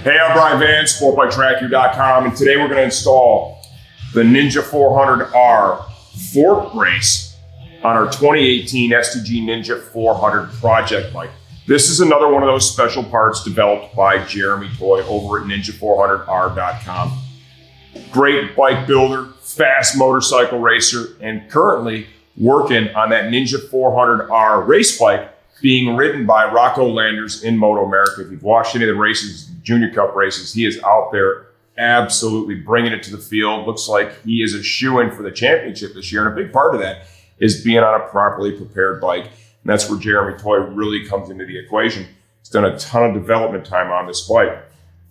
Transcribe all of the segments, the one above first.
Hey, I'm Brian Van, sportbiketracker.com, and today we're going to install the Ninja 400R fork brace on our 2018 STG Ninja 400 project bike. This is another one of those special parts developed by Jeremy Toy over at ninja400r.com. Great bike builder, fast motorcycle racer, and currently working on that Ninja 400R race bike being ridden by Rocco Landers in Moto America. If you've watched any of the races, Junior Cup races, he is out there absolutely bringing it to the field. Looks like he is a shoo-in for the championship this year, and a big part of that is being on a properly prepared bike. And that's where Jeremy Toy really comes into the equation. He's done a ton of development time on this bike.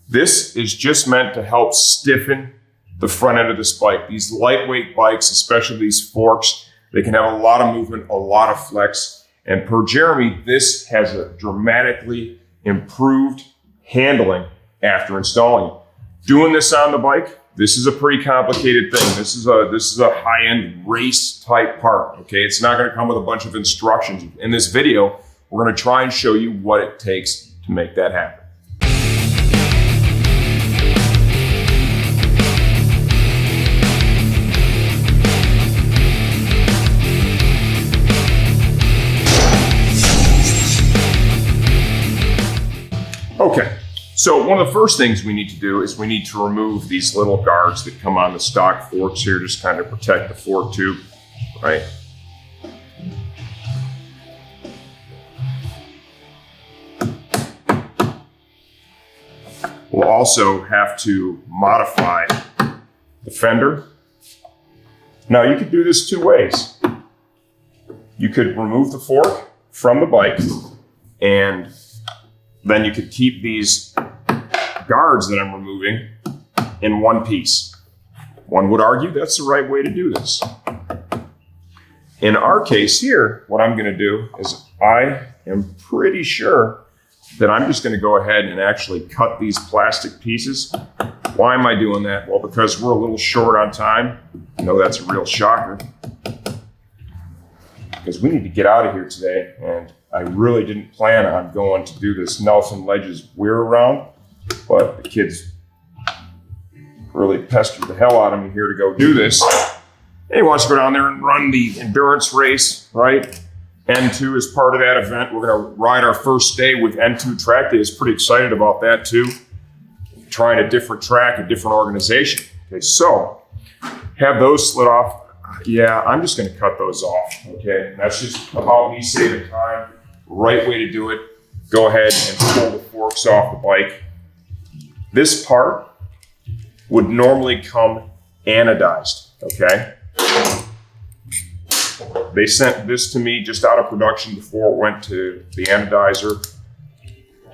This is just meant to help stiffen the front end of this bike. These lightweight bikes, especially these forks, they can have a lot of movement, a lot of flex. And per Jeremy, this has a dramatically improved handling after installing it. Doing this on the bike, this is a pretty complicated thing. This is a high-end race type part, okay? It's not gonna come with a bunch of instructions. In this video, we're gonna try and show you what it takes to make that happen. Okay, so one of the first things we need to do is we need to remove these little guards that come on the stock forks here, just kind of protect the fork tube, right? We'll also have to modify the fender. Now you could do this two ways. You could remove the fork from the bike, and then you could keep these guards that I'm removing in one piece. One would argue that's the right way to do this. In our case here, what I'm gonna do is I am pretty sure that I'm just gonna go ahead and actually cut these plastic pieces. Why am I doing that? Well, because we're a little short on time. I know that's a real shocker, because we need to get out of here today, and I really didn't plan on going to do this Nelson Ledges weir around, but the kids really pestered the hell out of me here to go do this. And he wants to go down there and run the endurance race, right? N2 is part of that event. We're gonna ride our first day with N2 track day. He's pretty excited about that too. Trying a different track, a different organization. Okay, so have those slid off. Yeah, I'm just gonna cut those off, okay? That's just about me saving time. Right way to do it. Go ahead and pull the forks off the bike. This part would normally come anodized, okay? They sent this to me just out of production before it went to the anodizer.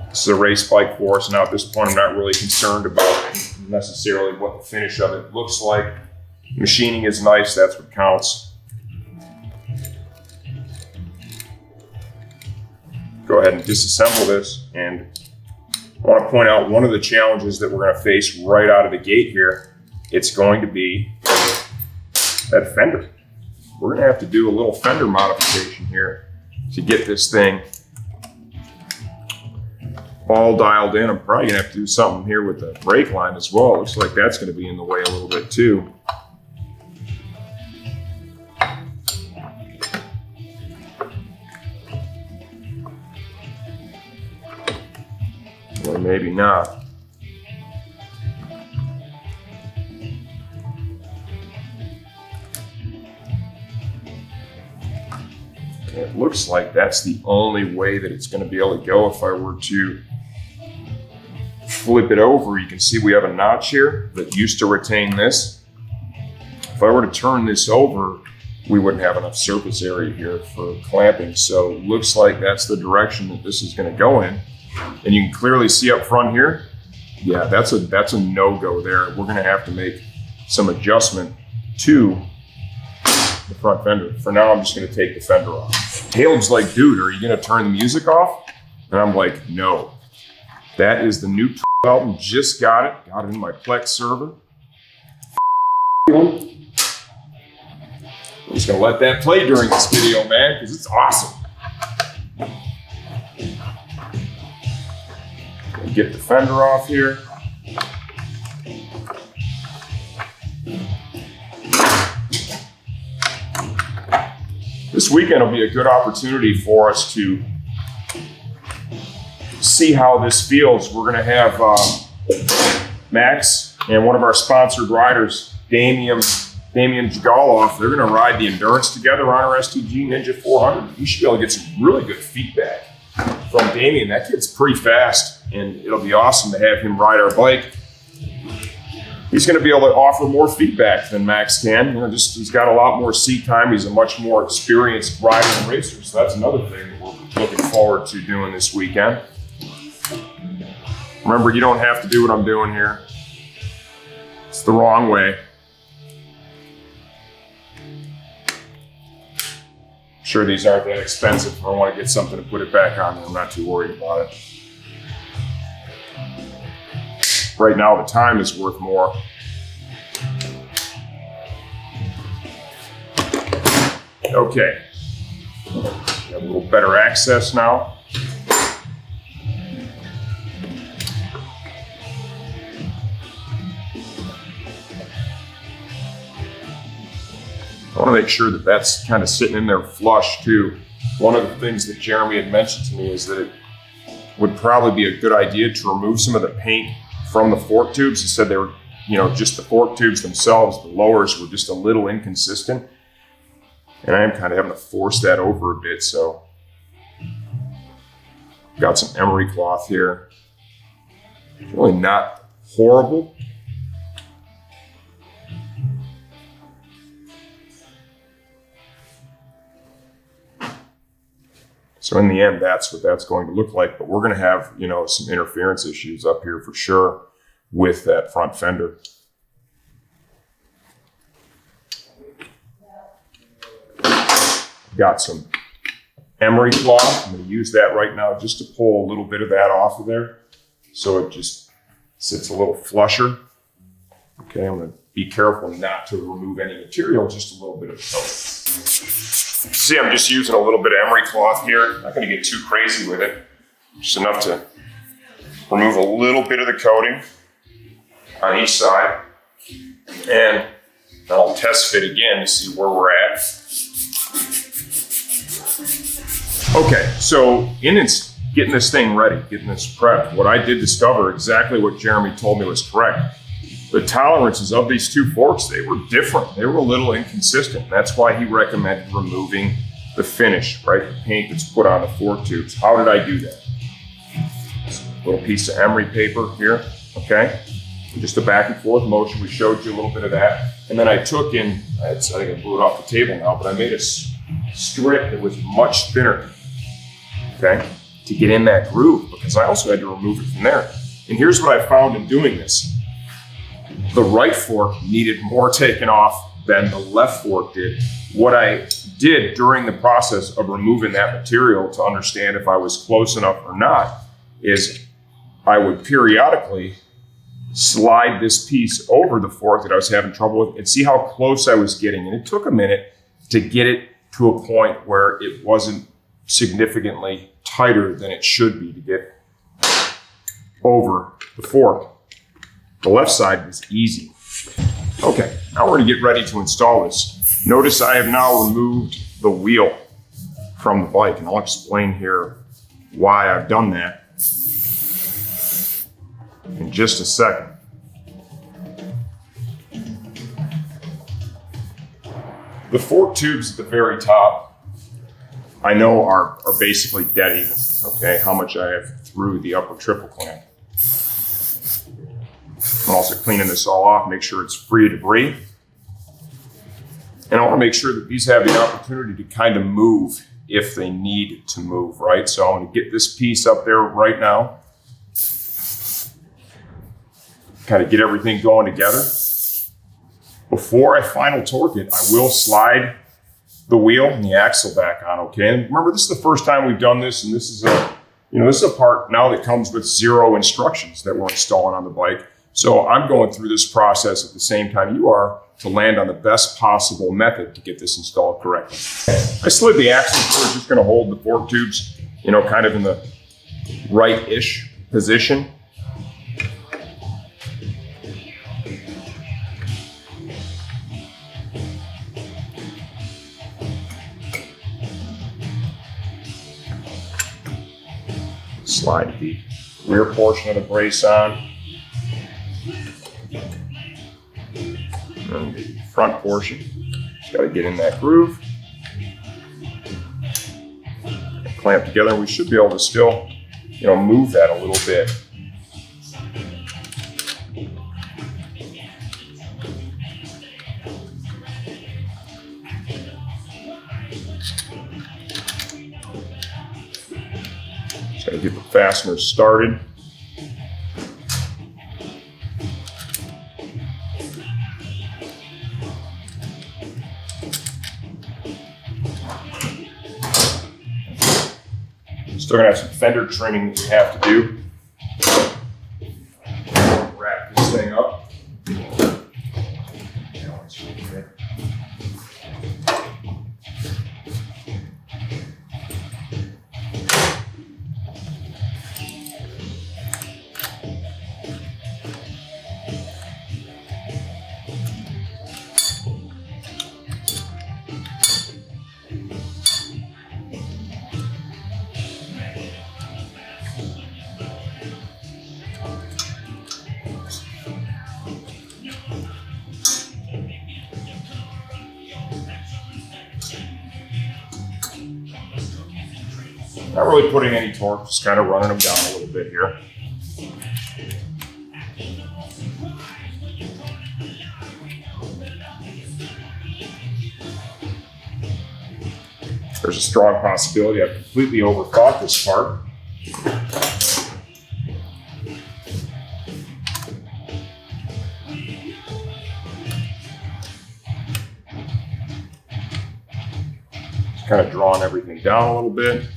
This is a race bike for us. Now at this point, I'm not really concerned about necessarily what the finish of it looks like. Machining is nice, that's what counts. Go ahead and disassemble this, and I want to point out one of the challenges that we're going to face right out of the gate here. It's going to be that fender. We're going to have to do a little fender modification here to get this thing all dialed in. I'm probably going to have to do something here with the brake line as well. It looks like that's going to be in the way a little bit too. Or maybe not. It looks like that's the only way that it's going to be able to go. If I were to flip it over, you can see we have a notch here that used to retain this. If I were to turn this over, we wouldn't have enough surface area here for clamping. So it looks like that's the direction that this is going to go in. And you can clearly see up front here, yeah, that's a no-go there. We're gonna have to make some adjustment to the front fender. For now, I'm just gonna take the fender off. Caleb's like, dude, are you gonna turn the music off? And I'm like, no. That is the new album, just got it in my Plex server. I'm just gonna let that play during this video, man, because it's awesome. Get the fender off here. This weekend will be a good opportunity for us to see how this feels. We're going to have Max and one of our sponsored riders, Damian Jagaloff. They're going to ride the endurance together on our STG Ninja 400. You should be able to get some really good feedback from Damian. That kid's pretty fast, and it'll be awesome to have him ride our bike. He's going to be able to offer more feedback than Max can. You know, he's got a lot more seat time. He's a much more experienced rider and racer. So that's another thing that we're looking forward to doing this weekend. Remember, you don't have to do what I'm doing here. It's the wrong way. I'm sure these aren't that expensive. If I want to get something to put it back on, I'm not too worried about it. Right now, the time is worth more. Okay, have a little better access now. I want to make sure that that's kind of sitting in there flush too. One of the things that Jeremy had mentioned to me is that it would probably be a good idea to remove some of the paint from the fork tubes. He said they were, just the fork tubes themselves, the lowers were just a little inconsistent. And I am kind of having to force that over a bit, so. Got some emery cloth here. It's really not horrible. So in the end, that's what that's going to look like. But we're going to have, some interference issues up here for sure with that front fender. Got some emery cloth. I'm going to use that right now just to pull a little bit of that off of there, so it just sits a little flusher. Okay, I'm going to be careful not to remove any material, just a little bit of coat. See, I'm just using a little bit of emery cloth here. Not going to get too crazy with it. Just enough to remove a little bit of the coating on each side. And I'll test fit again to see where we're at. Okay, so in getting this thing ready, getting this prepped, what I did discover exactly what Jeremy told me was correct. The tolerances of these two forks, they were different. They were a little inconsistent. That's why he recommended removing the finish, right? The paint that's put on the fork tubes. How did I do that? A little piece of emery paper here, okay? Just a back and forth motion. We showed you a little bit of that. And then I took in, I think I blew it off the table now, but I made a strip that was much thinner, okay? To get in that groove, because I also had to remove it from there. And here's what I found in doing this. The right fork needed more taken off than the left fork did. What I did during the process of removing that material to understand if I was close enough or not is I would periodically slide this piece over the fork that I was having trouble with and see how close I was getting. And it took a minute to get it to a point where it wasn't significantly tighter than it should be to get over the fork. The left side was easy. Okay, now we're gonna get ready to install this. Notice I have now removed the wheel from the bike, and I'll explain here why I've done that in just a second. The fork tubes at the very top, I know are basically dead even, okay, how much I have through the upper triple clamp. I'm also cleaning this all off, make sure it's free of debris. And I want to make sure that these have the opportunity to kind of move if they need to move, right? So I'm going to get this piece up there right now. Kind of get everything going together. Before I final torque it, I will slide the wheel and the axle back on, okay? And remember, this is the first time we've done this, and this is a part now that comes with 0 instructions that we're installing on the bike. So I'm going through this process at the same time you are to land on the best possible method to get this installed correctly. I slid the axle forward, just gonna hold the fork tubes, kind of in the right-ish position. Slide the rear portion of the brace on. And the front portion, just got to get in that groove. Clamp together, and we should be able to still, move that a little bit. Just got to get the fasteners started. Still gonna have some fender trimming that we have to do. Wrap this thing up. Not really putting any torque, just kind of running them down a little bit here. There's a strong possibility I've completely overthought this part. Just kind of drawing everything down a little bit.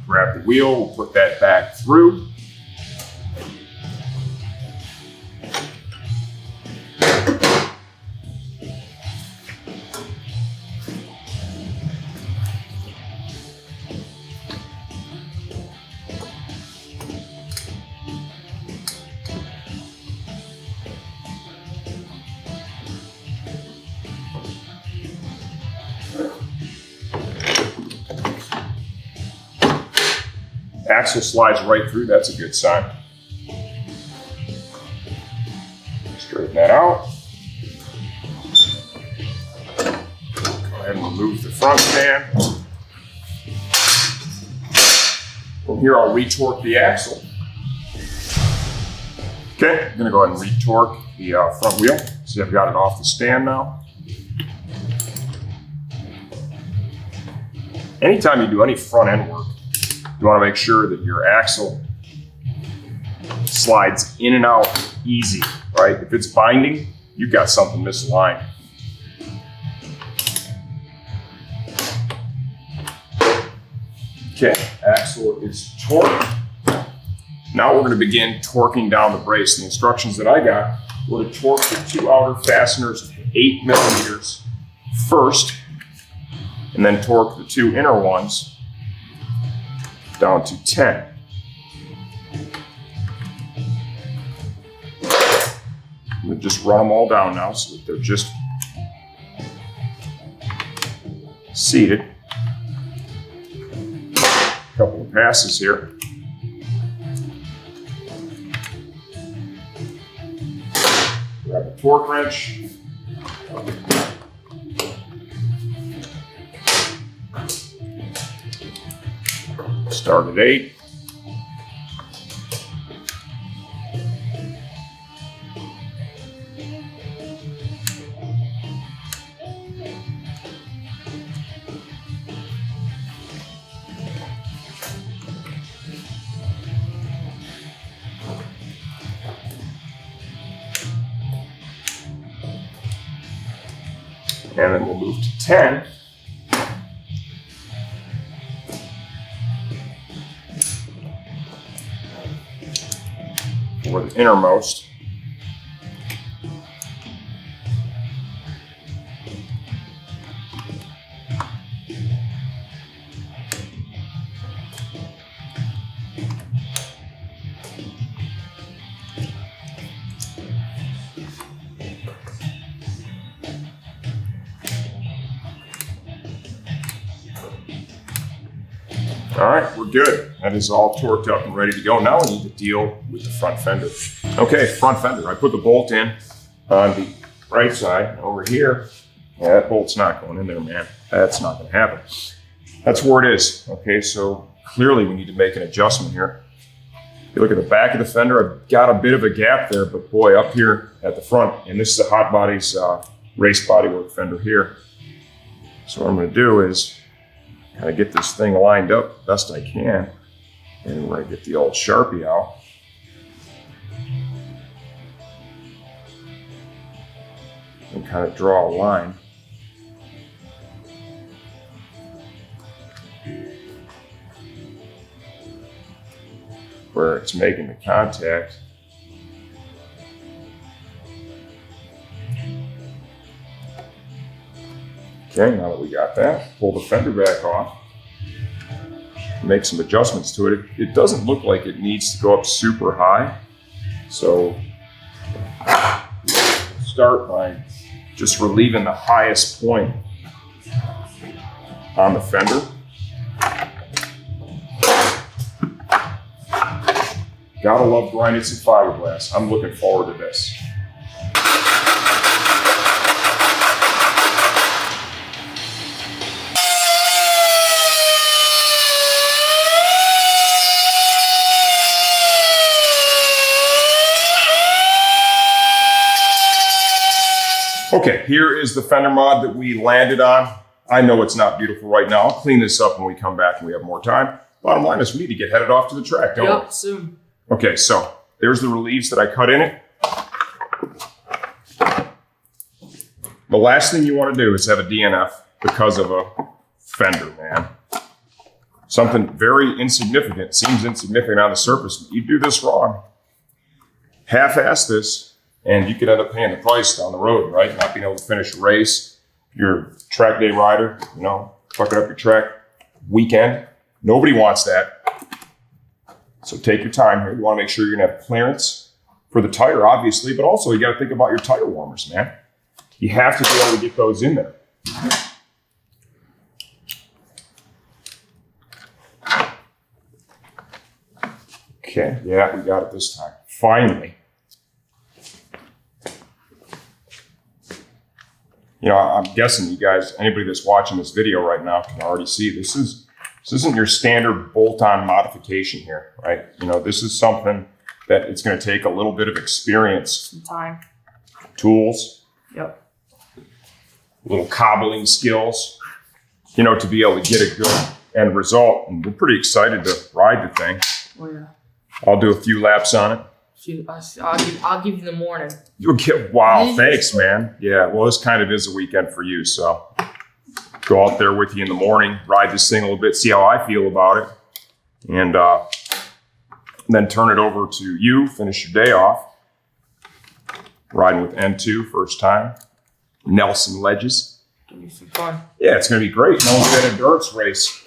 Grab the wheel, we'll put that back through. Axle slides right through, that's a good sign. Straighten that out. Go ahead and remove the front stand. From here, I'll retorque the axle. Okay, I'm gonna go ahead and retorque the front wheel. See, I've got it off the stand now. Anytime you do any front end work, you want to make sure that your axle slides in and out easy, right? If it's binding, you've got something misaligned. Okay, axle is torqued. Now we're going to begin torquing down the brace. The instructions that I got were to torque the two outer fasteners 8 millimeters first, and then torque the two inner ones down to 10. We'll just run them all down now so that they're just seated. A couple of passes here. Grab a torque wrench. Start at 8. And then we'll move to 10. For the innermost. All right, we're good. That is all torqued up and ready to go. Now we need to deal with the front fender. Okay, front fender. I put the bolt in on the right side over here. Yeah, that bolt's not going in there, man. That's not going to happen. That's where it is. Okay, so clearly we need to make an adjustment here. If you look at the back of the fender, I've got a bit of a gap there, but boy, up here at the front, and this is a Hot Bodies race bodywork fender here. So what I'm going to do is kind of get this thing lined up best I can. And we're going to get the old Sharpie out. And kind of draw a line. Where it's making the contact. Okay, now that we got that, pull the fender back off, make some adjustments to it. It doesn't look like it needs to go up super high. So start by just relieving the highest point on the fender. Gotta love grinding some fiberglass. I'm looking forward to this. Okay, here is the fender mod that we landed on. I know it's not beautiful right now. I'll clean this up when we come back and we have more time. Bottom line is we need to get headed off to the track, don't we? Yep, soon. Okay, so there's the reliefs that I cut in it. The last thing you want to do is have a DNF because of a fender, man. Something very insignificant, seems insignificant on the surface. You do this wrong, half-ass this, and you could end up paying the price down the road, right? Not being able to finish a race. You're a track day rider, you know, fucking up your track weekend. Nobody wants that. So take your time here. You want to make sure you're going to have clearance for the tire, obviously, but also you got to think about your tire warmers, man. You have to be able to get those in there. Okay, yeah, we got it this time. Finally. You know, I'm guessing you guys, anybody that's watching this video right now can already see this isn't your standard bolt-on modification here, right? You know, this is something that it's going to take a little bit of experience. Some time. Tools. Yep. Little cobbling skills, you know, to be able to get a good end result. And we're pretty excited to ride the thing. Oh, yeah. I'll do a few laps on it. I'll give you the morning. You'll get, wow, thanks, man. Yeah, well, this kind of is a weekend for you, so go out there with you in the morning, ride this thing a little bit, see how I feel about it, and then turn it over to you, finish your day off. Riding with N2, first time. Nelson Ledges. Give me some fun. Yeah, it's going to be great. No one's got an endurance race.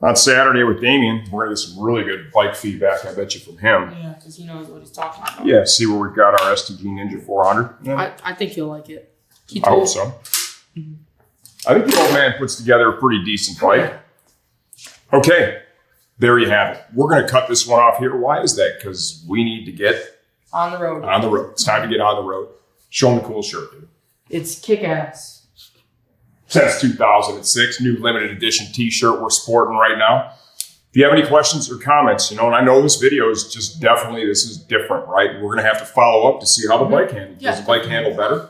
On Saturday with Damien, we're going to get some really good bike feedback, I bet you, from him. Yeah, because he knows what he's talking about. Yeah, see where we've got our STG Ninja 400. Yeah. I think he'll like it. I hope so. Mm-hmm. I think the old man puts together a pretty decent bike. Okay, there you have it. We're going to cut this one off here. Why is that? Because we need to get on the road. On the road. It's time to get on the road. Show them the cool shirt, dude. It's kick-ass. Since 2006, new limited edition t-shirt we're sporting right now. If you have any questions or comments, you know, and I know this video is just definitely, this is different, right? We're going to have to follow up to see how the bike handles. Yeah. Does the bike handle better?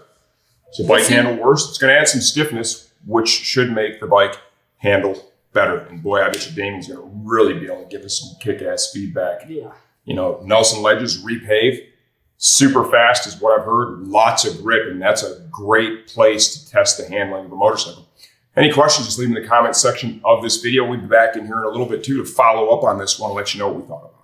Does the bike handle worse? It's going to add some stiffness, which should make the bike handle better. And boy, I bet you Damien's going to really be able to give us some kick-ass feedback. Yeah. You know, Nelson Ledges, repave. Super fast is what I've heard. Lots of grip, and that's a great place to test the handling of a motorcycle. Any questions, just leave them in the comment section of this video. We'll be back in here in a little bit too to follow up on this one, let you know what we thought of it.